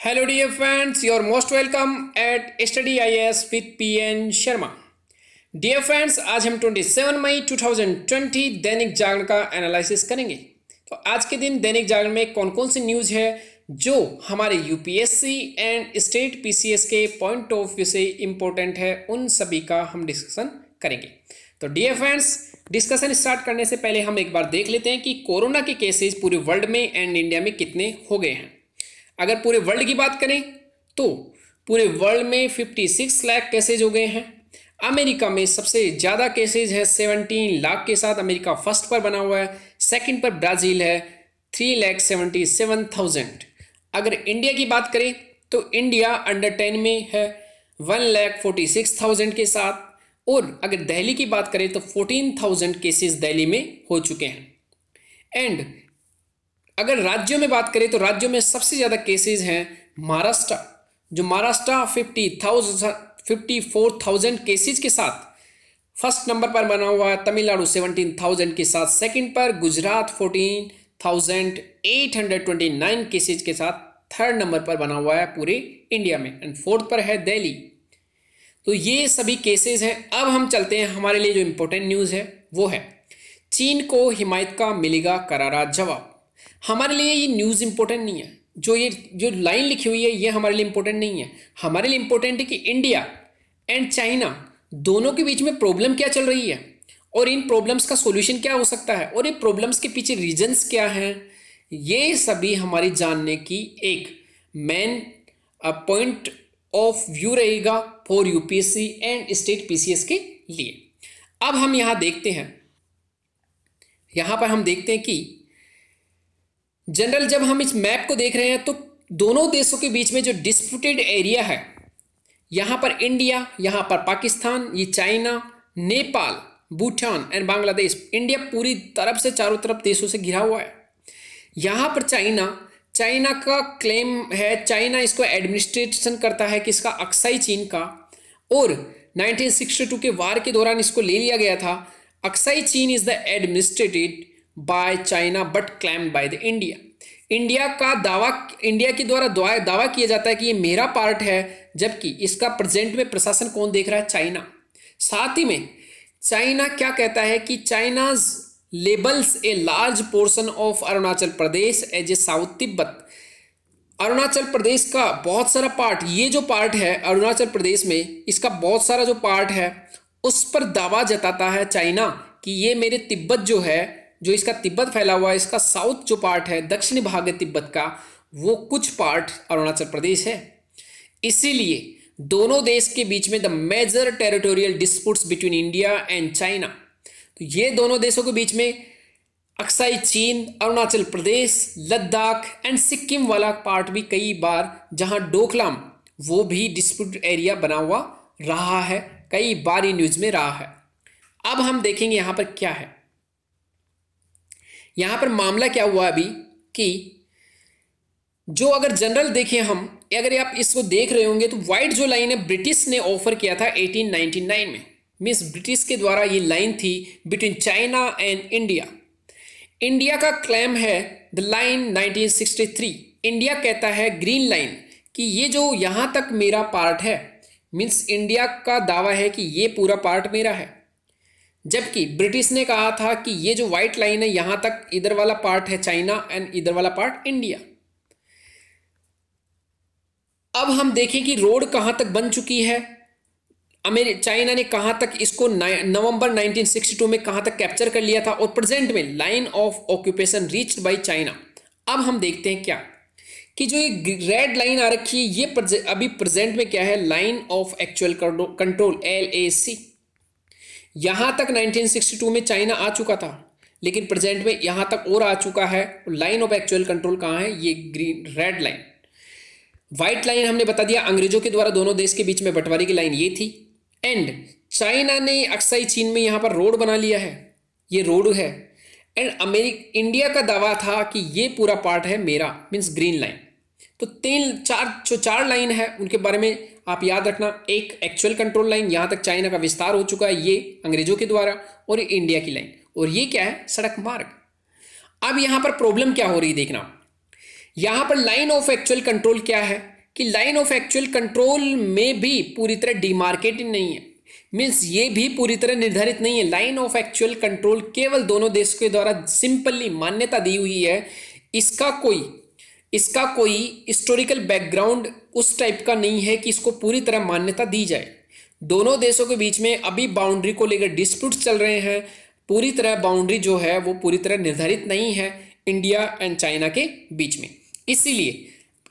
Hello dear friends, you're most welcome at Study IAS with PN Sharma. Dear friends, आज हम 27 मई 2020 दैनिक जागरण का analysis करेंगे। तो आज के दिन दैनिक जागरण में कौन कौन सी न्यूज़ है जो हमारे यूपीएससी एंड स्टेट पीसीएस के पॉइंट ऑफ व्यू से इम्पोर्टेंट है, उन सभी का हम डिस्कशन करेंगे। तो डियर फ्रेंड्स, डिस्कशन स्टार्ट करने से पहले हम एक बार देख लेते हैं कि कोरोना के केसेस पूरे वर्ल्ड में एंड इंडिया में कितने हो गए हैं। अगर पूरे वर्ल्ड की बात करें तो पूरे वर्ल्ड में 56 लाख केसेज हो गए हैं। अमेरिका में सबसे ज़्यादा केसेज है 17 लाख के साथ, अमेरिका फर्स्ट पर बना हुआ है। सेकंड पर ब्राज़ील है 3,77,000। अगर इंडिया की बात करें तो इंडिया अंडर 10 में है 1,46,000 के साथ। और अगर दिल्ली की बात करें तो 14,000 केसेस दिल्ली में हो चुके हैं। एंड अगर राज्यों में बात करें तो राज्यों में सबसे ज़्यादा केसेस हैं महाराष्ट्र, जो महाराष्ट्र 54,000 केसेस के साथ फर्स्ट नंबर पर बना हुआ है। तमिलनाडु 17,000 के साथ सेकंड पर, गुजरात 14,829 केसेस के साथ थर्ड नंबर पर बना हुआ है पूरे इंडिया में। एंड फोर्थ पर है दिल्ली। तो ये सभी केसेस हैं। अब हम चलते हैं, हमारे लिए जो इम्पोर्टेंट न्यूज़ है वो है चीन को हिमायत का मिलेगा करारा जवाब। हमारे लिए ये न्यूज़ इंपॉर्टेंट नहीं है, जो लाइन लिखी हुई है ये हमारे लिए इंपॉर्टेंट नहीं है। हमारे लिए इंपॉर्टेंट है कि इंडिया एंड चाइना दोनों के बीच में प्रॉब्लम क्या चल रही है और इन प्रॉब्लम्स का सॉल्यूशन क्या हो सकता है और इन प्रॉब्लम्स के पीछे रीजंस क्या हैं। ये सभी हमारी जानने की एक मेन पॉइंट ऑफ व्यू रहेगा for UPSC and state PCS के लिए। अब हम यहाँ देखते हैं, यहाँ पर हम देखते हैं कि जनरल जब हम इस मैप को देख रहे हैं तो दोनों देशों के बीच में जो डिस्प्यूटेड एरिया है, यहाँ पर इंडिया, यहाँ पर पाकिस्तान, ये China, Nepal, Bhutan and Bangladesh. India पूरी तरफ से चारों तरफ देशों से घिरा हुआ है। यहाँ पर चाइना का क्लेम है, चाइना इसको एडमिनिस्ट्रेशन करता है किसका, अक्साई चीन का। और 1962 के वार के दौरान इसको ले लिया गया था। अक्साई चीन is the administrated by China but claimed by the India. India के द्वारा दावा किया जाता है कि ये मेरा पार्ट है, जबकि इसका प्रेजेंट में प्रशासन कौन देख रहा है, चाइना। साथ ही में चाइना क्या कहता है कि China's labels a large portion of Arunachal Pradesh as a South Tibet. Arunachal Pradesh का बहुत सारा पार्ट, ये जो पार्ट है अरुणाचल प्रदेश में, इसका बहुत सारा जो पार्ट है उस पर दावा जताता है चाइना कि ये मेरे तिब्बत जो है, जो इसका तिब्बत फैला हुआ है, इसका साउथ जो पार्ट है, दक्षिणी भाग है तिब्बत का, वो कुछ पार्ट अरुणाचल प्रदेश है। इसीलिए दोनों देश के बीच में the major territorial disputes between India and China. तो ये दोनों देशों के बीच में अक्साई चीन, अरुणाचल प्रदेश, लद्दाख एंड सिक्किम वाला पार्ट भी कई बार, जहां डोकलाम, वो भी डिस्प्यूट एरिया बना हुआ रहा है, कई बार न्यूज में रहा है। अब हम देखेंगे यहां पर क्या है, यहां पर मामला क्या हुआ अभी कि जो अगर जनरल देखें हम, अगर आप इसको देख रहे होंगे तो व्हाइट जो लाइन है ब्रिटिश ने ऑफर किया था 1899 में। मीन्स ब्रिटिश के द्वारा ये लाइन थी between China and India. India का क्लेम है द लाइन 1963। इंडिया कहता है ग्रीन लाइन कि ये जो यहां तक मेरा पार्ट है, मीन्स इंडिया का दावा है कि ये पूरा पार्ट मेरा है, जबकि ब्रिटिश ने कहा था कि ये जो व्हाइट लाइन है यहां तक, इधर वाला पार्ट है चाइना एंड इधर वाला पार्ट इंडिया। अब हम देखें कि रोड कहां तक बन चुकी है। चाइना ने कहां तक इसको नवंबर 1962 में कहां तक कैप्चर कर लिया था और प्रेजेंट में line of occupation reached by China. अब हम देखते हैं क्या कि जो ये रेड लाइन आ रखी है ये अभी प्रेजेंट में क्या है, line of actual control LAC। यहां तक 1962 में चाइना आ चुका था, लेकिन प्रेजेंट में यहां तक और आ चुका है। लाइन ऑफ एक्चुअल कंट्रोल कहां है, ये रेड लाइन। व्हाइट लाइन हमने बता दिया, अंग्रेजों के द्वारा दोनों देश के बीच में बंटवारे की लाइन ये थी। एंड चाइना ने अक्साई चीन में यहां पर रोड बना लिया है, ये रोड है। एंड इंडिया का दावा था कि ये पूरा पार्ट है मेरा, मीन्स ग्रीन लाइन। तो चार लाइन है, उनके बारे में आप याद रखना। एक एक्चुअल कंट्रोल लाइन, यहां तक चाइना का विस्तार हो चुका है, ये अंग्रेजों के द्वारा, और इंडिया की लाइन, और ये क्या है, सड़क मार्ग। अब यहां पर प्रॉब्लम क्या हो रही है देखना, यहां पर लाइन ऑफ एक्चुअल कंट्रोल क्या है, कि लाइन ऑफ एक्चुअल कंट्रोल में भी पूरी तरह डिमार्केटेड नहीं है, मीन्स ये भी पूरी तरह निर्धारित नहीं है। लाइन ऑफ एक्चुअल कंट्रोल केवल दोनों देशों के द्वारा सिंपली मान्यता दी हुई है। इसका कोई हिस्टोरिकल बैकग्राउंड उस टाइप का नहीं है कि इसको पूरी तरह मान्यता दी जाए। दोनों देशों के बीच में अभी बाउंड्री को लेकर डिस्प्यूट्स चल रहे हैं। पूरी तरह बाउंड्री जो है वो पूरी तरह निर्धारित नहीं है इंडिया एंड चाइना के बीच में, इसीलिए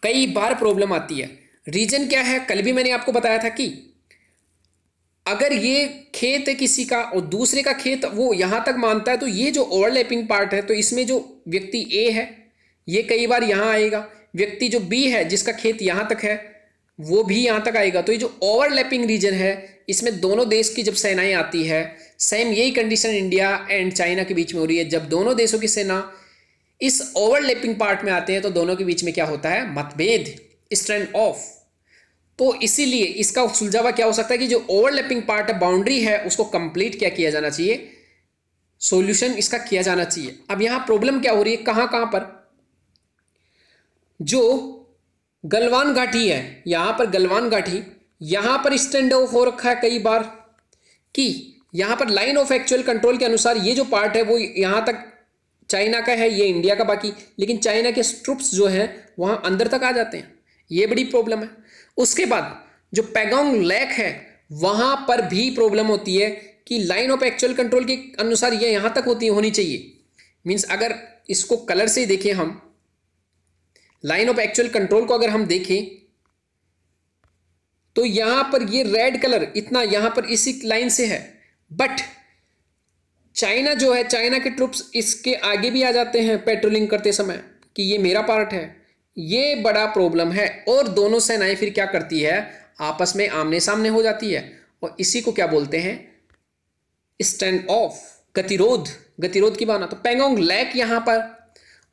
कई बार प्रॉब्लम आती है। रीजन क्या है, कल भी मैंने आपको बताया था कि अगर ये खेत है किसी का और दूसरे का खेत वो यहां तक मानता है, तो ये जो ओवरलैपिंग पार्ट है, तो इसमें जो व्यक्ति ए है ये कई बार यहां आएगा, व्यक्ति जो बी है जिसका खेत यहां तक है वो भी यहां तक आएगा। तो ये जो ओवरलैपिंग रीजन है इसमें दोनों देश की जब सेनाएं आती है, सेम यही कंडीशन इंडिया एंड चाइना के बीच में हो रही है। जब दोनों देशों की सेना इस ओवरलैपिंग पार्ट में आते हैं तो दोनों के बीच में क्या होता है, मतभेद, स्टैंड ऑफ। तो इसीलिए इसका सुलझावा क्या हो सकता है कि जो ओवरलैपिंग पार्ट है, बाउंड्री है, उसको कंप्लीट क्या किया जाना चाहिए, सॉल्यूशन इसका किया जाना चाहिए। अब यहां प्रॉब्लम क्या हो रही है, कहां कहां पर, जो गलवान घाटी है, यहां पर गलवान घाटी, यहां पर स्टैंड ऑफ हो रखा है कई बार कि यहां पर लाइन ऑफ एक्चुअल कंट्रोल के अनुसार ये जो पार्ट है वो यहां तक चाइना का है, ये इंडिया का बाकी, लेकिन चाइना के ट्रुप्स जो है वहां अंदर तक आ जाते हैं, ये बड़ी प्रॉब्लम है। उसके बाद जो पैगोंग लेक है वहां पर भी प्रॉब्लम होती है कि लाइन ऑफ एक्चुअल कंट्रोल के अनुसार ये यहां तक होनी चाहिए। मीन्स अगर इसको कलर से देखें हम, लाइन ऑफ एक्चुअल कंट्रोल को अगर हम देखें तो यहां पर ये रेड कलर इतना यहां पर इसी लाइन से है, बट चाइना जो है, चाइना के ट्रुप्स इसके आगे भी आ जाते हैं पेट्रोलिंग करते समय कि ये मेरा पार्ट है। ये बड़ा प्रॉब्लम है और दोनों सेनाएं फिर क्या करती है, आपस में आमने सामने हो जाती है और इसी को क्या बोलते हैं, स्टैंड ऑफ, गतिरोध, गतिरोध की भावना। तो पैंगोंग लेक यहां पर,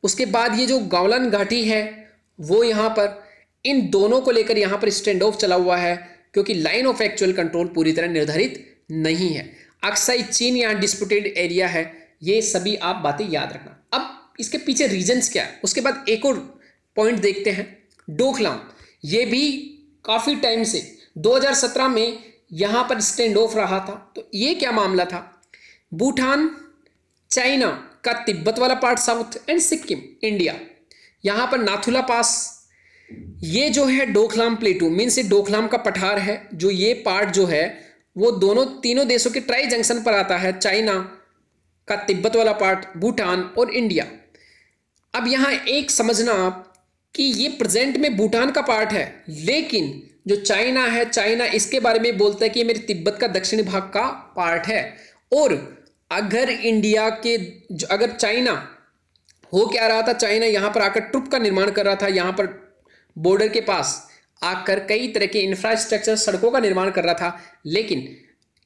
उसके बाद ये जो गावलन घाटी है वो यहां पर, इन दोनों को लेकर यहां पर स्टैंड ऑफ चला हुआ है क्योंकि लाइन ऑफ एक्चुअल कंट्रोल पूरी तरह निर्धारित नहीं है। अक्साई चीन यहां डिस्प्यूटेड एरिया है, ये सभी आप बातें याद रखना। अब इसके पीछे रीजंस क्या है, उसके बाद एक और पॉइंट देखते हैं, डोकलाम। ये भी काफी टाइम से 2017 में यहां पर स्टैंड ऑफ रहा था। तो ये क्या मामला था, भूटान, चाइना का तिब्बत वाला part south and Sikkim India, यहां पर नाथुला पास, ये जो है डोकलाम प्लेटू, मीन्स ये डोकलाम का पठार है। जो ये पार्ट जो है वो दोनों तीनों देशों के ट्राई जंक्शन पर आता है, चाइना का तिब्बत वाला पार्ट, भूटान और इंडिया। अब यहां एक समझना आप कि ये प्रेजेंट में भूटान का पार्ट है, लेकिन जो चाइना है, चाइना इसके बारे में बोलता है कि ये मेरे तिब्बत का दक्षिणी भाग का पार्ट है। और अगर इंडिया के, अगर चाइना हो क्या रहा था, चाइना यहां पर आकर ट्रुप का निर्माण कर रहा था, यहां पर बॉर्डर के पास आकर कई तरह के इंफ्रास्ट्रक्चर, सड़कों का निर्माण कर रहा था, लेकिन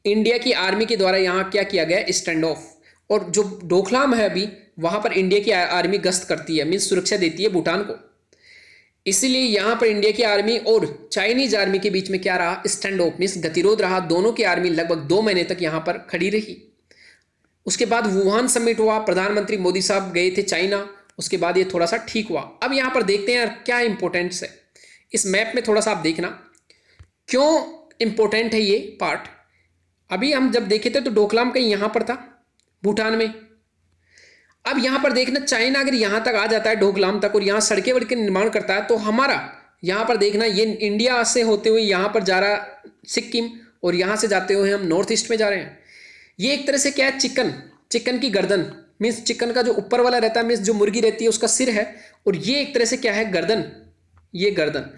इंडिया की आर्मी के द्वारा यहां क्या किया गया, स्टैंड ऑफ। और जो डोकलाम है अभी, वहां पर इंडिया की आर्मी गश्त करती है, मीन्स सुरक्षा देती है भूटान को। इसीलिए यहां पर इंडिया की आर्मी और चाइनीज आर्मी के बीच में क्या रहा, स्टैंड ऑफ, मीन्स गतिरोध रहा। दोनों की आर्मी लगभग 2 महीने तक यहां पर खड़ी रही। उसके बाद वुहान समिट हुआ, प्रधानमंत्री मोदी साहब गए थे चाइना, उसके बाद ये थोड़ा सा ठीक हुआ। अब यहां पर देखते हैं यार क्या इंपॉर्टेंस है इस मैप में, थोड़ा सा आप देखना क्यों इंपॉर्टेंट है ये पार्ट। अभी हम जब देखे थे तो डोकलाम कहीं यहां पर था भूटान में। अब यहां पर देखना, चाइना अगर यहां तक आ जाता है डोकलाम तक और यहां सड़कें वड़कें निर्माण करता है, तो हमारा यहां पर देखना ये इंडिया से होते हुए यहां पर जा रहा सिक्किम, और यहां से जाते हुए हम नॉर्थ ईस्ट में जा रहे हैं। ये एक तरह से क्या है, चिकन की गर्दन, मीन्स चिकन का जो ऊपर वाला रहता है, मीन्स जो मुर्गी रहती है उसका सिर है, और ये एक तरह से क्या है, गर्दन। ये गर्दन,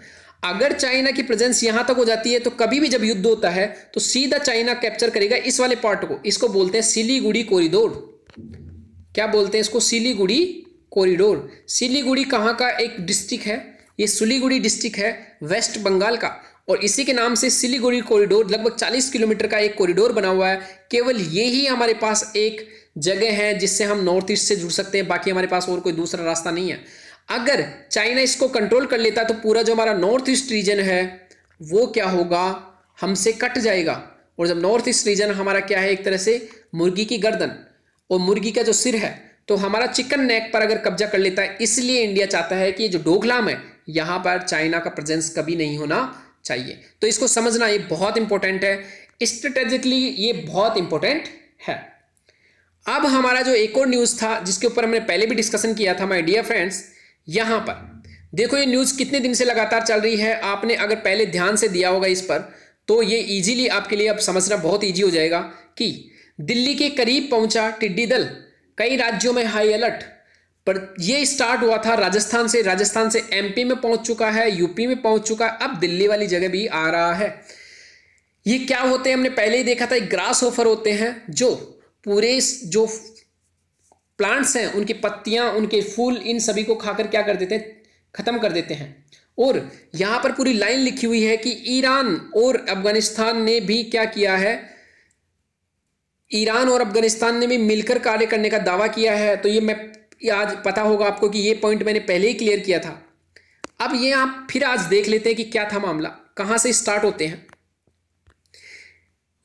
अगर चाइना की प्रेजेंस यहां तक हो जाती है तो कभी भी जब युद्ध होता है तो सीधा चाइना कैप्चर करेगा इस वाले पार्ट को। इसको बोलते हैं सिलीगुड़ी कॉरिडोर। क्या बोलते हैं इसको, सिलीगुड़ी कॉरिडोर। सिलीगुड़ी कहां का एक डिस्ट्रिक्ट है, ये सिलीगुड़ी डिस्ट्रिक्ट है वेस्ट बंगाल का, और इसी के नाम से सिलीगुड़ी कॉरिडोर, लगभग 40 किलोमीटर का एक कॉरिडोर बना हुआ है। केवल ये ही हमारे पास एक जगह है जिससे हम नॉर्थ ईस्ट से जुड़ सकते हैं, बाकी हमारे पास और कोई दूसरा रास्ता नहीं है। अगर चाइना इसको कंट्रोल कर लेता तो पूरा जो हमारा नॉर्थ ईस्ट रीजन है वो क्या होगा, हमसे कट जाएगा। और जब नॉर्थ ईस्ट रीजन हमारा क्या है, एक तरह से मुर्गी की गर्दन और मुर्गी का जो सिर है, तो हमारा चिकन नेक पर अगर कब्जा कर लेता है। इसलिए इंडिया चाहता है कि ये जो डोकलाम है यहाँ पर चाइना का प्रेजेंस कभी नहीं होना चाहिए। तो इसको समझना ये बहुत इंपॉर्टेंट है, स्ट्रेटेजिकली ये बहुत इंपॉर्टेंट है। अब हमारा जो एक और न्यूज़ था जिसके ऊपर हमने पहले भी डिस्कशन किया था माय डियर फ्रेंड्स, यहाँ पर देखो ये न्यूज़ कितने दिन से लगातार चल रही है। आपने अगर पहले ध्यान से दिया होगा इस पर तो ये इजीली आपके लिए अब समझना बहुत इजी हो जाएगा कि दिल्ली के करीब पहुंचा टिड्डी दल, कई राज्यों में हाई अलर्ट। पर ये स्टार्ट हुआ था राजस्थान से, राजस्थान से एमपी में पहुंच चुका है, यूपी में पहुंच चुका है, अब दिल्ली वाली जगह भी आ रहा है। ये क्या होते हैं हमने पहले ही देखा था, ग्रास होफर होते हैं जो पूरे जो प्लांट्स हैं उनकी पत्तियां, उनके फूल, इन सभी को खाकर क्या कर देते हैं, खत्म कर देते हैं। और यहां पर पूरी लाइन लिखी हुई है कि ईरान और अफगानिस्तान ने भी क्या किया है, ईरान और अफगानिस्तान ने भी मिलकर कार्य करने का दावा किया है। तो ये मैं आज पता होगा आपको कि ये पॉइंट मैंने पहले ही क्लियर किया था। अब ये आप फिर आज देख लेते हैं कि क्या था मामला, कहां से स्टार्ट होते हैं।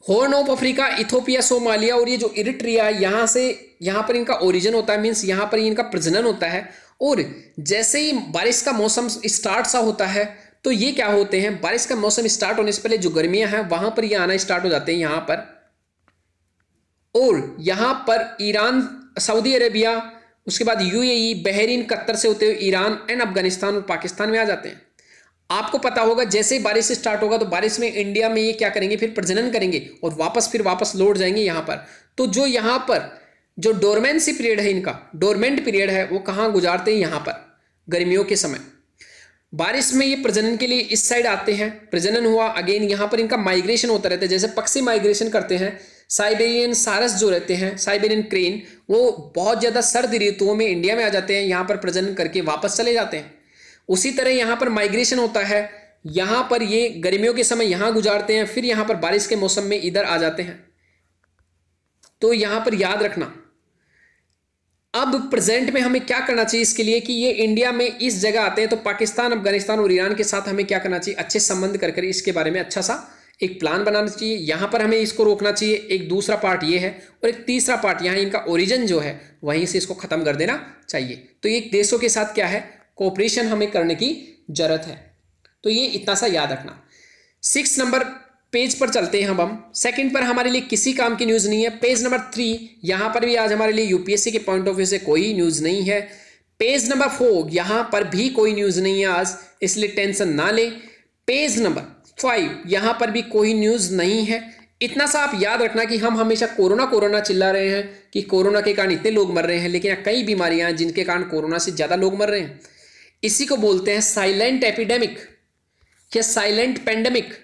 Horn of Africa, Ethiopia, Somalia और ये जो इरिट्रिया, यहां से यहां पर इनका ओरिजिन होता है, मीन्स यहां पर इनका प्रजनन होता है। और जैसे ही बारिश का मौसम स्टार्ट सा होता है तो ये क्या होते हैं, बारिश का मौसम स्टार्ट होने से पहले जो गर्मियां हैं वहां पर ये आना स्टार्ट हो जाते हैं यहां पर। और यहां पर ईरान, सऊदी अरेबिया, उसके बाद यूएई, बहरीन, कतर से होते हुए ईरान एंड अफगानिस्तान और पाकिस्तान में आ जाते हैं। आपको पता होगा जैसे ही बारिश स्टार्ट होगा तो बारिश में इंडिया में ये क्या करेंगे, फिर प्रजनन करेंगे और वापस लौट जाएंगे यहां पर। तो जो यहां पर जो डोरमेंसी पीरियड है, इनका डोरमेंट पीरियड है, वो कहां गुजारते हैं, यहां पर गर्मियों के समय। बारिश में ये प्रजनन के लिए इस साइड आते हैं, प्रजनन हुआ, अगेन यहां पर इनका माइग्रेशन होता रहता है। जैसे पक्षी माइग्रेशन करते हैं, साइबेरियन सारस जो रहते हैं, साइबेरियन क्रेन, वो बहुत ज्यादा सर्द ऋतुओं में इंडिया में आ जाते हैं, यहां पर प्रजनन करके वापस चले जाते हैं। उसी तरह यहां पर माइग्रेशन होता है, यहां पर ये गर्मियों के समय यहां गुजारते हैं, फिर यहां पर बारिश के मौसम में इधर आ जाते हैं। तो यहां पर याद रखना, अब प्रेजेंट में हमें क्या करना चाहिए इसके लिए कि ये इंडिया में इस जगह आते हैं, तो पाकिस्तान, अफगानिस्तान और ईरान के साथ हमें क्या करना चाहिए, अच्छे संबंध कर इसके बारे में अच्छा सा एक प्लान बनाना चाहिए। यहां पर हमें इसको रोकना चाहिए। एक दूसरा पार्ट ये है, और एक तीसरा पार्ट यहां इनका ओरिजिन जो है वहीं से इसको खत्म कर देना चाहिए। तो ये देशों के साथ क्या है, कोऑपरेशन हमें करने की जरूरत है। तो ये इतना सा याद रखना। 6 नंबर पेज पर चलते हैं हम सेकंड पर हमारे लिए किसी काम की न्यूज़ नहीं है। पेज नंबर 3, यहां पर भी आज हमारे लिए यूपीएससी के पॉइंट ऑफ व्यू से कोई न्यूज़ नहीं है। पेज नंबर 4, यहां पर भी कोई न्यूज़ नहीं है आज, इसलिए टेंशन ना ले। पेज नंबर 5, यहां पर भी कोई न्यूज़ नहीं है। इतना सा आप याद रखना कि हम हमेशा कोरोना चिल्ला रहे हैं कि कोरोना के कारण इतने लोग मर रहे हैं, लेकिन कई बीमारियां हैं जिनके कारण कोरोना से ज़्यादा लोग मर रहे हैं। इसी को बोलते हैं साइलेंट एपिडेमिक या साइलेंट पेंडेमिक।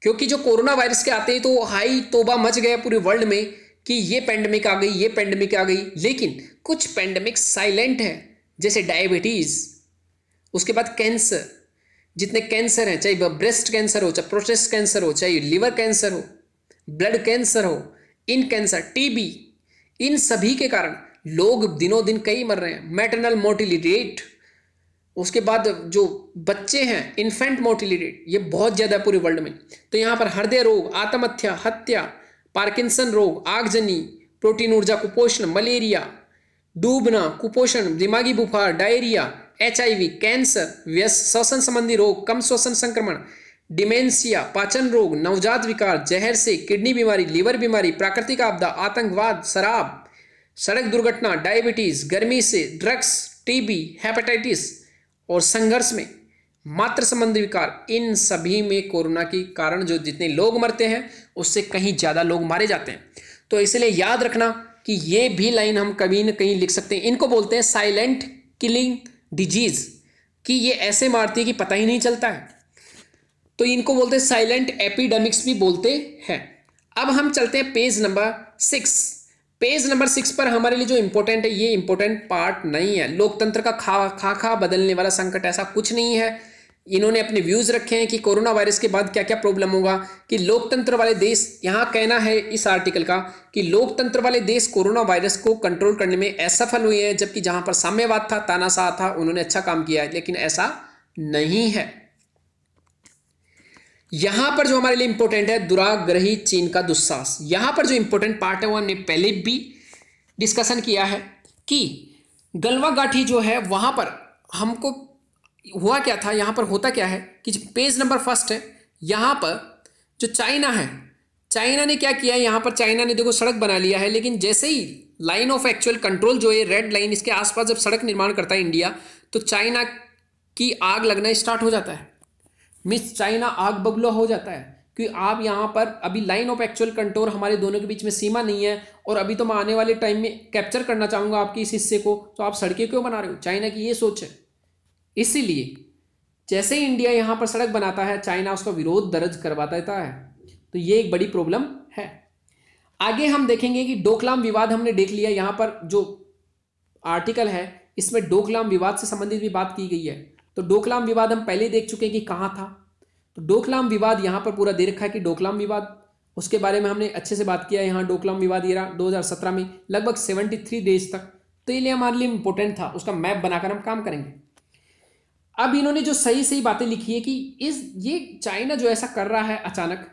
क्योंकि जो कोरोना वायरस के आते हैं तो हाई तोबा मच गया पूरे वर्ल्ड में कि ये पेंडेमिक आ गई, ये पेंडेमिक आ गई, लेकिन कुछ पेंडेमिक साइलेंट है, जैसे डायबिटीज, उसके बाद कैंसर, जितने कैंसर हैं, चाहे ब्रेस्ट कैंसर हो, चाहे प्रोस्टेट कैंसर हो, चाहे लिवर कैंसर हो, ब्लड कैंसर हो, इन कैंसर, टीबी, इन सभी के कारण लोग दिनों दिन कई मर रहे हैं। मैटरनल मोर्टिलिटी रेट, उसके बाद जो बच्चे हैं इन्फेंट मोर्टिलिटी रेट, ये बहुत ज़्यादा है पूरे वर्ल्ड में। तो यहाँ पर हृदय रोग, आत्महत्या, हत्या, पार्किंसन रोग, आगजनी, प्रोटीन ऊर्जा कुपोषण, मलेरिया, डूबना, कुपोषण, दिमागी बुखार, डायरिया, HIV, कैंसर, व्यस्त श्वसन संबंधी रोग, कम श्वसन संक्रमण, डिमेंशिया, पाचन रोग, नवजात विकार, जहर से, किडनी बीमारी, लीवर बीमारी, प्राकृतिक आपदा, आतंकवाद, शराब, सड़क दुर्घटना, डायबिटीज, गर्मी से, ड्रग्स, टीबी, हेपेटाइटिस और संघर्ष में मातृ संबंधी विकार, इन सभी में कोरोना के कारण जो जितने लोग मरते हैं उससे कहीं ज़्यादा लोग मारे जाते हैं। तो इसलिए याद रखना कि ये भी लाइन हम कभी न कहीं लिख सकते हैं। इनको बोलते हैं साइलेंट किलिंग डिजीज, कि ये ऐसे मारती है कि पता ही नहीं चलता है। तो इनको बोलते हैं साइलेंट एपिडेमिक्स भी बोलते हैं। अब हम चलते हैं पेज नंबर 6। पेज नंबर 6 पर हमारे लिए जो इंपॉर्टेंट है, ये इंपॉर्टेंट पार्ट नहीं है। लोकतंत्र का खा बदलने वाला संकट, ऐसा कुछ नहीं है। इन्होंने अपने व्यूज रखे हैं कि कोरोना वायरस के बाद क्या क्या प्रॉब्लम होगा, कि लोकतंत्र वाले देश, यहाँ कहना है इस आर्टिकल का कि लोकतंत्र वाले देश कोरोना वायरस को कंट्रोल करने में असफल हुए हैं, जबकि जहां पर साम्यवाद था, तानाशाह था, उन्होंने अच्छा काम किया है, लेकिन ऐसा नहीं है। यहां पर जो हमारे लिए इंपॉर्टेंट है, दुराग्रही चीन का दुस्साहस। यहां पर जो इंपॉर्टेंट पार्ट है वो हमने पहले भी डिस्कशन किया है कि गलवा गाठी जो है वहां पर हमको हुआ क्या था यहाँ पर, होता क्या है कि जो पेज नंबर फर्स्ट है यहाँ पर जो चाइना है, चाइना ने क्या किया है, यहाँ पर चाइना ने देखो सड़क बना लिया है, लेकिन जैसे ही लाइन ऑफ एक्चुअल कंट्रोल जो है रेड लाइन, इसके आसपास जब सड़क निर्माण करता है इंडिया, तो चाइना की आग लगना स्टार्ट हो जाता है। मिस चाइना आग बबूला हो जाता है कि आप यहाँ पर अभी लाइन ऑफ एक्चुअल कंट्रोल, हमारे दोनों के बीच में सीमा नहीं है, और अभी तो मैं आने वाले टाइम में कैप्चर करना चाहूँगा आपके इस हिस्से को, तो आप सड़कें क्यों बना रहे हो। चाइना की ये सोच है। इसीलिए जैसे ही इंडिया यहाँ पर सड़क बनाता है, चाइना उसका विरोध दर्ज करवा देता है। तो ये एक बड़ी प्रॉब्लम है। आगे हम देखेंगे कि डोकलाम विवाद हमने देख लिया। यहाँ पर जो आर्टिकल है इसमें डोकलाम विवाद से संबंधित भी बात की गई है। तो डोकलाम विवाद हम पहले देख चुके हैं कि कहाँ था। तो डोकलाम विवाद यहाँ पर पूरा दे रखा है कि डोकलाम विवाद, उसके बारे में हमने अच्छे से बात किया। यहाँ डोकलाम विवाद ये रहा 2017 में लगभग 73 डेज तक। तो ये लिए हमारे लिए इंपॉर्टेंट था, उसका मैप बनाकर हम काम करेंगे। अब इन्होंने जो सही सही बातें लिखी है कि ये चाइना जो ऐसा कर रहा है अचानक,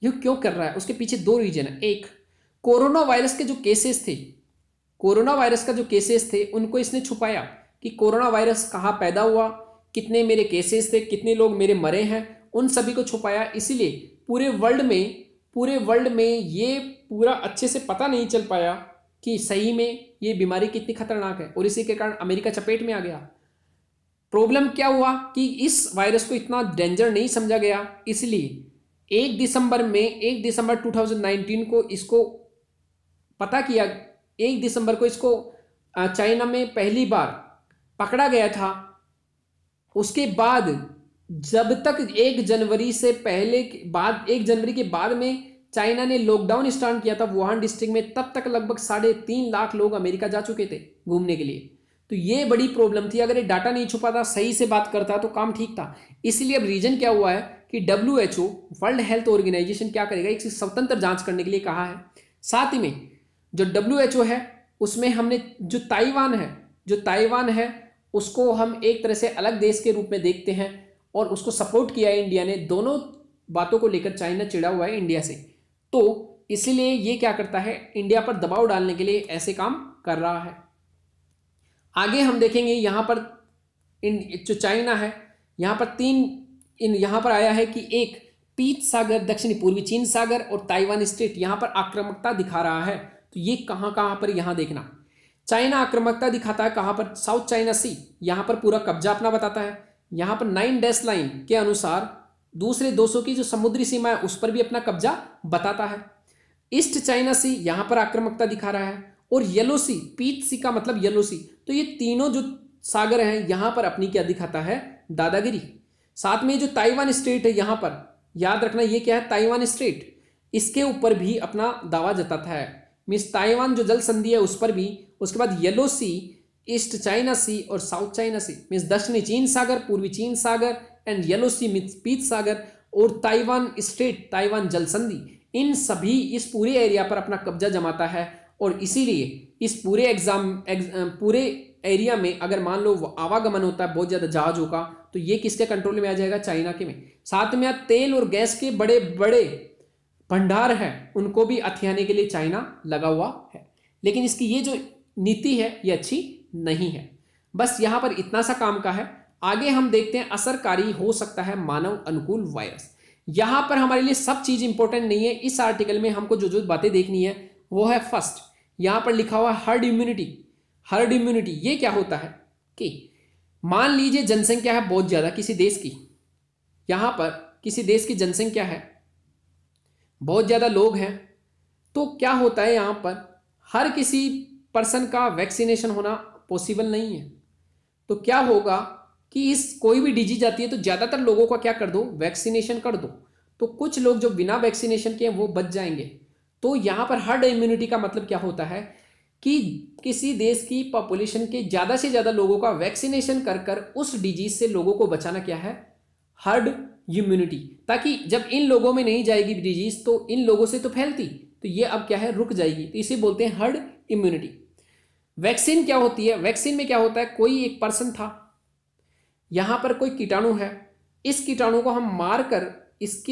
ये क्यों कर रहा है, उसके पीछे दो रीजन है। एक, कोरोना वायरस के जो केसेस थे, कोरोना वायरस का जो केसेस थे उनको इसने छुपाया कि कोरोना वायरस कहाँ पैदा हुआ, कितने मेरे केसेस थे, कितने लोग मेरे मरे हैं, उन सभी को छुपाया। इसीलिए पूरे वर्ल्ड में ये पूरा अच्छे से पता नहीं चल पाया कि सही में ये बीमारी कितनी खतरनाक है, और इसी के कारण अमेरिका चपेट में आ गया। प्रॉब्लम क्या हुआ कि इस वायरस को इतना डेंजर नहीं समझा गया, इसलिए 1 दिसंबर 2019 को इसको पता किया। 1 दिसंबर को इसको चाइना में पहली बार पकड़ा गया था। उसके बाद जब तक 1 जनवरी के बाद में चाइना ने लॉकडाउन स्टार्ट किया था वुहान डिस्ट्रिक्ट में, तब तक लगभग 3.5 लाख लोग अमेरिका जा चुके थे घूमने के लिए। तो ये बड़ी प्रॉब्लम थी। अगर ये डाटा नहीं छुपाता, सही से बात करता तो काम ठीक था। इसलिए अब रीजन क्या हुआ है कि WHO वर्ल्ड हेल्थ ऑर्गेनाइजेशन क्या करेगा, एक स्वतंत्र जांच करने के लिए कहा है। साथ ही में जो WHO है उसमें हमने जो ताइवान है उसको हम एक तरह से अलग देश के रूप में देखते हैं, और उसको सपोर्ट किया है इंडिया ने। दोनों बातों को लेकर चाइना चिढ़ा हुआ है इंडिया से, तो इसलिए ये क्या करता है, इंडिया पर दबाव डालने के लिए ऐसे काम कर रहा है। आगे हम देखेंगे यहाँ पर जो चाइना है, यहाँ पर यहाँ पर आया है कि एक पीत सागर, दक्षिणी पूर्वी चीन सागर और ताइवान स्ट्रेट यहाँ पर आक्रामकता दिखा रहा है। तो ये कहाँ पर, यहाँ देखना, चाइना आक्रामकता दिखाता है कहाँ पर, साउथ चाइना सी, यहाँ पर पूरा कब्जा अपना बताता है। यहाँ पर 9 डैश लाइन के अनुसार दूसरे 200 की जो समुद्री सीमा है उस पर भी अपना कब्जा बताता है। ईस्ट चाइना सी यहाँ पर आक्रामकता दिखा रहा है, और येलो सी, पीत सी का मतलब येलो सी, तो ये तीनों जो सागर हैं यहाँ पर अपनी क्या दिखाता है, दादागिरी। साथ में जो ताइवान स्ट्रेट है यहाँ पर याद रखना, ये क्या है, ताइवान स्ट्रेट, इसके ऊपर भी अपना दावा जताता है। मीन्स ताइवान जो जल संधि है उस पर भी। उसके बाद येलो सी, ईस्ट चाइना सी और साउथ चाइना सी, मीन्स दक्षिणी चीन सागर, पूर्वी चीन सागर, एंड येलो सी मीन्स पीत सागर, और ताइवान स्ट्रेट, ताइवान जल संधि, इन सभी इस पूरे एरिया पर अपना कब्जा जमाता है। और इसीलिए इस पूरे एरिया में अगर मान लो आवागमन होता है बहुत ज़्यादा जहाज़ों का, तो ये किसके कंट्रोल में आ जाएगा, चाइना के में। साथ में तेल और गैस के बड़े बड़े भंडार हैं, उनको भी हथियाने के लिए चाइना लगा हुआ है। लेकिन इसकी ये जो नीति है ये अच्छी नहीं है। बस यहाँ पर इतना सा काम का है। आगे हम देखते हैं असरकारी हो सकता है मानव अनुकूल वायरस। यहाँ पर हमारे लिए सब चीज़ इंपॉर्टेंट नहीं है। इस आर्टिकल में हमको जो बातें देखनी है वो है फर्स्ट, यहाँ पर लिखा हुआ हर्ड इम्यूनिटी। हर्ड इम्यूनिटी ये क्या होता है कि मान लीजिए जनसंख्या है बहुत ज़्यादा किसी देश की, यहाँ पर किसी देश की जनसंख्या है, बहुत ज़्यादा लोग हैं, तो क्या होता है यहाँ पर हर किसी पर्सन का वैक्सीनेशन होना पॉसिबल नहीं है। तो क्या होगा कि कोई भी डिजीज आती है तो ज़्यादातर लोगों का क्या कर दो, वैक्सीनेशन कर दो, तो कुछ लोग जो बिना वैक्सीनेशन के वो बच जाएंगे। तो यहाँ पर हर्ड इम्यूनिटी का मतलब क्या होता है कि किसी देश की पॉपुलेशन के ज़्यादा से ज़्यादा लोगों का वैक्सीनेशन कर कर उस डिजीज से लोगों को बचाना क्या है, हर्ड इम्यूनिटी, ताकि जब इन लोगों में नहीं जाएगी डिजीज तो इन लोगों से तो फैलती, तो ये अब क्या है, रुक जाएगी। तो इसे बोलते हैं हर्ड इम्यूनिटी। वैक्सीन क्या होती है, वैक्सीन में क्या होता है, कोई एक पर्सन था, यहाँ पर कोई कीटाणु है, इस कीटाणु को हम मारकर इस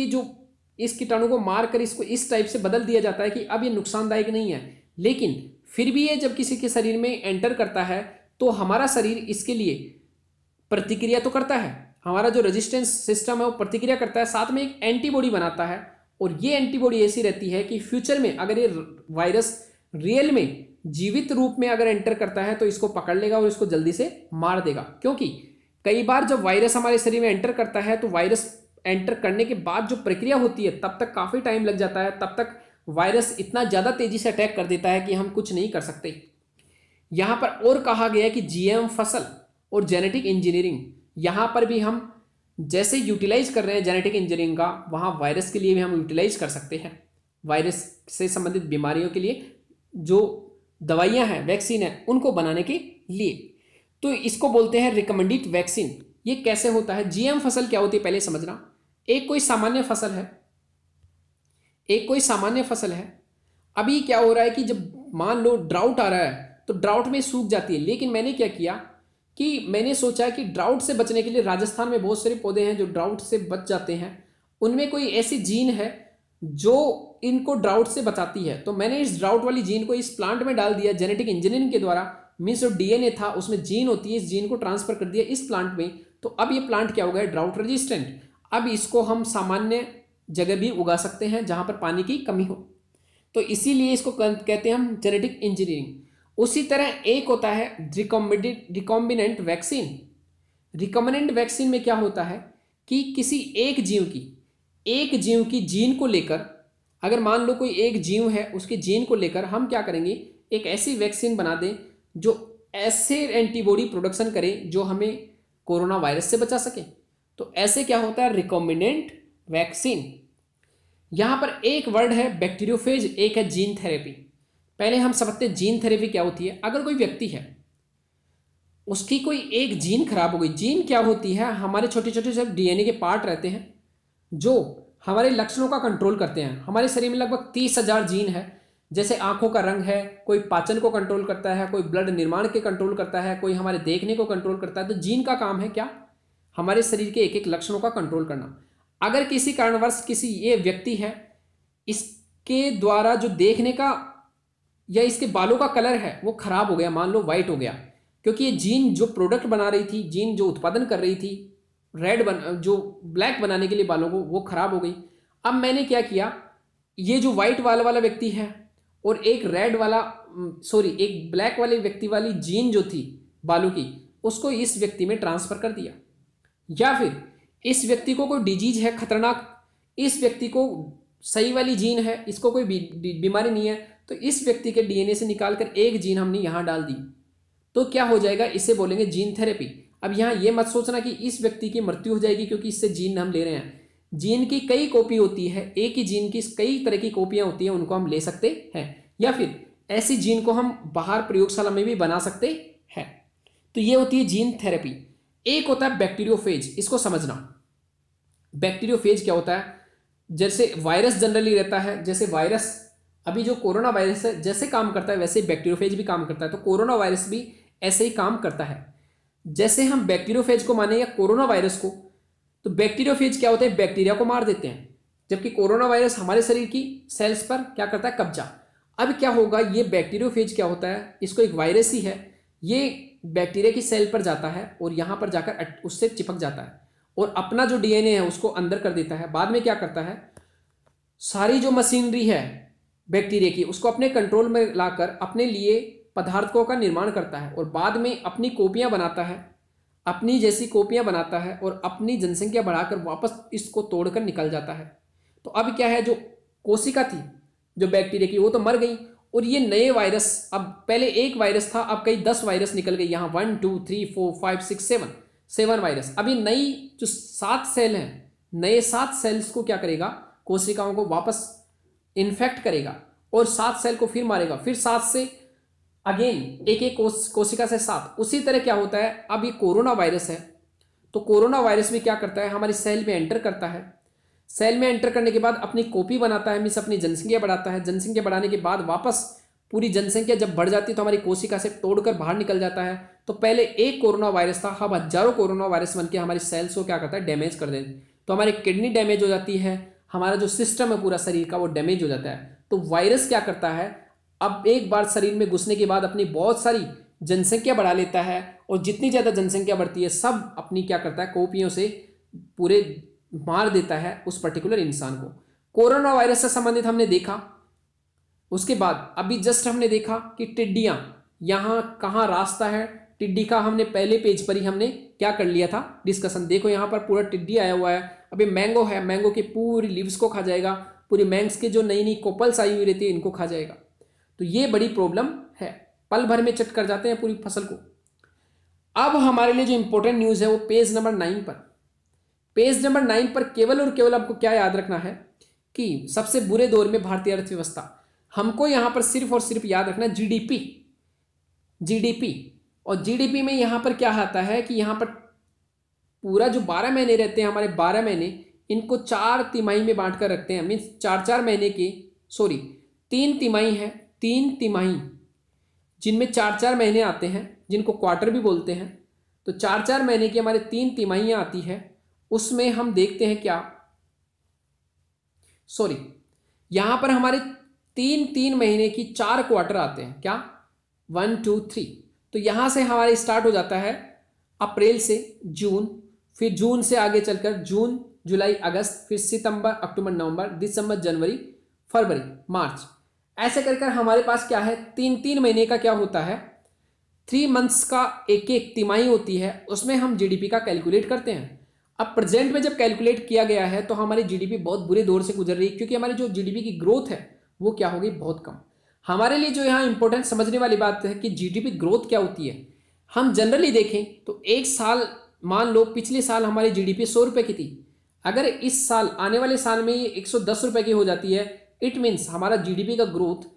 कीटाणु को मारकर इसको इस टाइप से बदल दिया जाता है कि अब ये नुकसानदायक नहीं है, लेकिन फिर भी ये जब किसी के शरीर में एंटर करता है तो हमारा शरीर इसके लिए प्रतिक्रिया तो करता है, हमारा जो रेजिस्टेंस सिस्टम है वो प्रतिक्रिया करता है, साथ में एक एंटीबॉडी बनाता है। और ये एंटीबॉडी ऐसी रहती है कि फ्यूचर में अगर ये वायरस रियल में जीवित रूप में अगर एंटर करता है तो इसको पकड़ लेगा और इसको जल्दी से मार देगा। क्योंकि कई बार जब वायरस हमारे शरीर में एंटर करता है तो वायरस एंटर करने के बाद जो प्रक्रिया होती है तब तक काफ़ी टाइम लग जाता है, तब तक वायरस इतना ज़्यादा तेज़ी से अटैक कर देता है कि हम कुछ नहीं कर सकते। यहाँ पर और कहा गया कि जीएम फसल और जेनेटिक इंजीनियरिंग, यहाँ पर भी हम जैसे यूटिलाइज कर रहे हैं जेनेटिक इंजीनियरिंग का, वहाँ वायरस के लिए भी हम यूटिलाइज कर सकते हैं। वायरस से संबंधित बीमारियों के लिए जो दवाइयाँ हैं, वैक्सीन है, उनको बनाने के लिए। तो इसको बोलते हैं रिकमेंडेड वैक्सीन। ये कैसे होता है? जीएम फसल क्या होती है पहले समझना। एक कोई सामान्य फसल है, अभी क्या हो रहा है कि जब मान लो ड्राउट आ रहा है तो ड्राउट में सूख जाती है। लेकिन मैंने क्या किया कि मैंने सोचा कि ड्राउट से बचने के लिए, राजस्थान में बहुत सारे पौधे हैं जो ड्राउट से बच जाते हैं, उनमें कोई ऐसी जीन है जो इनको ड्राउट से बचाती है। तो मैंने इस ड्राउट वाली जीन को इस प्लांट में डाल दिया जेनेटिक इंजीनियरिंग के द्वारा। मीन्स जो डीएनए था उसमें जीन होती है, इस जीन को ट्रांसफर कर दिया इस प्लांट में। तो अब ये प्लांट क्या हो गया? Drought resistant. अब इसको हम सामान्य जगह भी उगा सकते हैं जहां पर पानी की कमी हो। तो इसीलिए इसको कहते हैं हम जेनेटिक इंजीनियरिंग। उसी तरह एक होता है रिकॉम्बिनेंट वैक्सीन। रिकॉम्बिनेंट वैक्सीन में क्या होता है कि किसी एक जीव की जीन को लेकर, अगर मान लो कोई एक जीव है उसके जीन को लेकर हम क्या करेंगे, एक ऐसी वैक्सीन बना दें जो ऐसे एंटीबॉडी प्रोडक्शन करे जो हमें कोरोना वायरस से बचा सके। तो ऐसे क्या होता है? Recombinant vaccine. यहां पर एक वर्ड है बैक्टीरियोफेज, एक है जीन थेरेपी। पहले हम समझते हैं जीन थेरेपी क्या होती है। अगर कोई व्यक्ति है, उसकी कोई एक जीन खराब हो गई। जीन क्या होती है? हमारे छोटे छोटे जब डीएनए के पार्ट रहते हैं जो हमारे लक्षणों का कंट्रोल करते हैं। हमारे शरीर में लगभग 30,000 जीन है। जैसे आंखों का रंग है, कोई पाचन को कंट्रोल करता है, कोई ब्लड निर्माण के कंट्रोल करता है, कोई हमारे देखने को कंट्रोल करता है। तो जीन का काम है क्या? हमारे शरीर के एक एक लक्षणों का कंट्रोल करना। अगर किसी कारणवश किसी ये व्यक्ति है, इसके द्वारा जो देखने का या इसके बालों का कलर है वो खराब हो गया, मान लो वाइट हो गया, क्योंकि ये जीन जो प्रोडक्ट बना रही थी, जीन जो उत्पादन कर रही थी जो ब्लैक बनाने के लिए बालों को, वो खराब हो गई। अब मैंने क्या किया, ये जो वाइट वाला व्यक्ति है और एक एक ब्लैक वाले व्यक्ति वाली जीन जो थी बालों की, उसको इस व्यक्ति में ट्रांसफर कर दिया। या फिर इस व्यक्ति को कोई डिजीज है खतरनाक, इस व्यक्ति को सही वाली जीन है, इसको कोई बीमारी नहीं है, तो इस व्यक्ति के डीएनए से निकालकर एक जीन हमने यहां डाल दी। तो क्या हो जाएगा? इसे बोलेंगे जीन थेरेपी। अब यहां यह मत सोचना कि इस व्यक्ति की मृत्यु हो जाएगी क्योंकि इससे जीन हम ले रहे हैं। जीन की कई कॉपी होती है, एक ही जीन की कई तरह की कॉपियां होती हैं, उनको हम ले सकते हैं। या फिर ऐसी जीन को हम बाहर प्रयोगशाला में भी बना सकते हैं। तो ये होती है जीन थेरेपी। एक होता है बैक्टीरियोफेज, इसको समझना। बैक्टीरियोफेज क्या होता है? जैसे वायरस जनरली रहता है, जैसे वायरस अभी जो कोरोना वायरस है जैसे काम करता है वैसे बैक्टीरियोफेज भी काम करता है। तो कोरोना वायरस भी ऐसे ही काम करता है। जैसे हम बैक्टीरियोफेज को माने या कोरोना वायरस को, तो बैक्टीरियोफेज क्या होता है? बैक्टीरिया को मार देते हैं, जबकि कोरोना वायरस हमारे शरीर की सेल्स पर क्या करता है? कब्जा। अब क्या होगा, ये बैक्टीरियोफेज क्या होता है? इसको एक वायरस ही है, ये बैक्टीरिया की सेल पर जाता है और यहां पर जाकर उससे चिपक जाता है और अपना जो डीएनए है उसको अंदर कर देता है। बाद में क्या करता है, सारी जो मशीनरी है बैक्टीरिया की उसको अपने कंट्रोल में लाकर अपने लिए पदार्थों का निर्माण करता है और बाद में अपनी कॉपियां बनाता है, अपनी जैसी कॉपियां बनाता है और अपनी जनसंख्या बढ़ाकर वापस इसको तोड़कर निकल जाता है। तो अब क्या है, जो कोशिका थी जो बैक्टीरिया की वो तो मर गई और ये नए वायरस, अब पहले एक वायरस था, अब कई 10 वायरस निकल गए। यहाँ 1 2 3 4 5 6 7 वायरस। अभी नई जो 7 सेल हैं, नए 7 सेल्स को क्या करेगा, कोशिकाओं को वापस इन्फेक्ट करेगा और 7 सेल को फिर मारेगा, फिर 7 से अगेन एक कोशिका से 7। उसी तरह क्या होता है, अब ये कोरोना वायरस है तो कोरोना वायरस भी क्या करता है, हमारी सेल में एंटर करता है। सेल में एंटर करने के बाद अपनी कॉपी बनाता है, मीन्स अपनी जनसंख्या बढ़ाता है। जनसंख्या बढ़ाने के बाद वापस पूरी जनसंख्या जब बढ़ जाती है तो हमारी कोशिका से तोड़कर बाहर निकल जाता है। तो पहले एक कोरोना वायरस था, अब हजारों कोरोना वायरस बनकर हमारी सेल्स को क्या करता है, डैमेज कर देते। तो हमारी किडनी डैमेज हो जाती है, हमारा जो सिस्टम है पूरा शरीर का वो डैमेज हो जाता है। तो वायरस क्या करता है, अब एक बार शरीर में घुसने के बाद अपनी बहुत सारी जनसंख्या बढ़ा लेता है, और जितनी ज़्यादा जनसंख्या बढ़ती है सब अपनी क्या करता है, कॉपियों से पूरे मार देता है उस पर्टिकुलर इंसान को। कोरोना वायरस से संबंधित हमने देखा। उसके बाद अभी जस्ट हमने देखा कि टिड्डियाँ, यहाँ कहाँ रास्ता है टिड्डी का, हमने पहले पेज पर ही हमने क्या कर लिया था, डिस्कशन। देखो यहाँ पर पूरा टिड्डी आया हुआ है। अभी मैंगो है, मैंगो की पूरी लीव्स को खा जाएगा, पूरी मैंग्स के जो नई नई कोपल्स आई हुई रहती है इनको खा जाएगा। तो ये बड़ी प्रॉब्लम है, पल भर में चट कर जाते हैं पूरी फसल को। अब हमारे लिए जो इंपॉर्टेंट न्यूज़ है वो पेज नंबर 9 पर। पेज नंबर 9 पर केवल और केवल आपको क्या याद रखना है कि सबसे बुरे दौर में भारतीय अर्थव्यवस्था। हमको यहाँ पर सिर्फ और सिर्फ याद रखना जीडीपी, जीडीपी। और जीडीपी में यहाँ पर क्या आता है कि यहाँ पर पूरा जो 12 महीने रहते हैं हमारे, 12 महीने, इनको 4 तिमाही में बांट कर रखते हैं। मीन्स 4-4 महीने के, सॉरी 3 तिमाही है, 3 तिमाही जिनमें 4-4 महीने आते हैं, जिनको क्वार्टर भी बोलते हैं। तो 4-4 महीने की हमारे 3 तिमाहियाँ आती है। उसमें हम देखते हैं क्या, सॉरी यहाँ पर हमारे 3-3 महीने की 4 क्वार्टर आते हैं। क्या, 1 2 3। तो यहाँ से हमारे स्टार्ट हो जाता है अप्रैल से जून, फिर जून से आगे चलकर जून जुलाई अगस्त, फिर सितंबर अक्टूबर नवंबर दिसंबर जनवरी फरवरी मार्च, ऐसे कर कर हमारे पास क्या है, 3-3 महीने का क्या होता है, 3 मंथ्स का एक एक तिमाही होती है। उसमें हम जीडीपी का कैलकुलेट करते हैं। अब प्रेजेंट में जब कैलकुलेट किया गया है तो हमारी जीडीपी बहुत बुरे दौर से गुजर रही है, क्योंकि हमारी जो जीडीपी की ग्रोथ है वो क्या होगी, बहुत कम। हमारे लिए जो यहाँ इंपॉर्टेंट समझने वाली बात है कि जीडीपी ग्रोथ क्या होती है। हम जनरली देखें तो एक साल, मान लो पिछले साल हमारी जीडीपी 100 रुपये की थी, अगर इस साल आने वाले साल में ये 110 रुपये की हो जाती है, इट मीन्स हमारा जीडीपी का ग्रोथ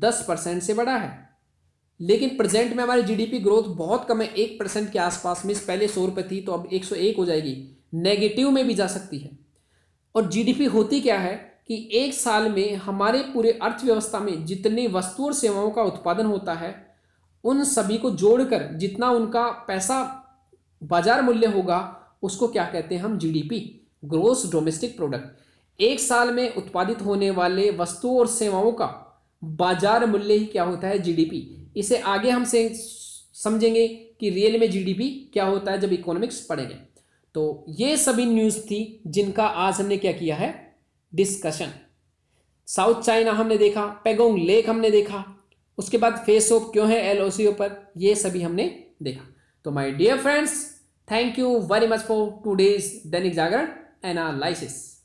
10% से बढ़ा है। लेकिन प्रेजेंट में हमारी जीडीपी ग्रोथ बहुत कम है, 1% के आसपास में। पहले 100 रुपये थी तो अब 101 हो जाएगी, नेगेटिव में भी जा सकती है। और जीडीपी होती क्या है कि एक साल में हमारे पूरे अर्थव्यवस्था में जितनी वस्तु और सेवाओं का उत्पादन होता है उन सभी को जोड़कर जितना उनका पैसा बाजार मूल्य होगा उसको क्या कहते हैं हम, जीडीपी, ग्रोस डोमेस्टिक प्रोडक्ट। एक साल में उत्पादित होने वाले वस्तुओं और सेवाओं का बाजार मूल्य ही क्या होता है, जीडीपी। इसे आगे हम से समझेंगे कि रियल में जीडीपी क्या होता है जब इकोनॉमिक्स पढ़ेंगे। तो ये सभी न्यूज़ थी जिनका आज हमने क्या किया है, डिस्कशन। साउथ चाइना हमने देखा, पेगोंग लेक हमने देखा, उसके बाद फेस ऑफ क्यों है एलओसीओ पर, ये सभी हमने देखा। तो my dear friends, thank you very much for today's Dainik Jagran analysis.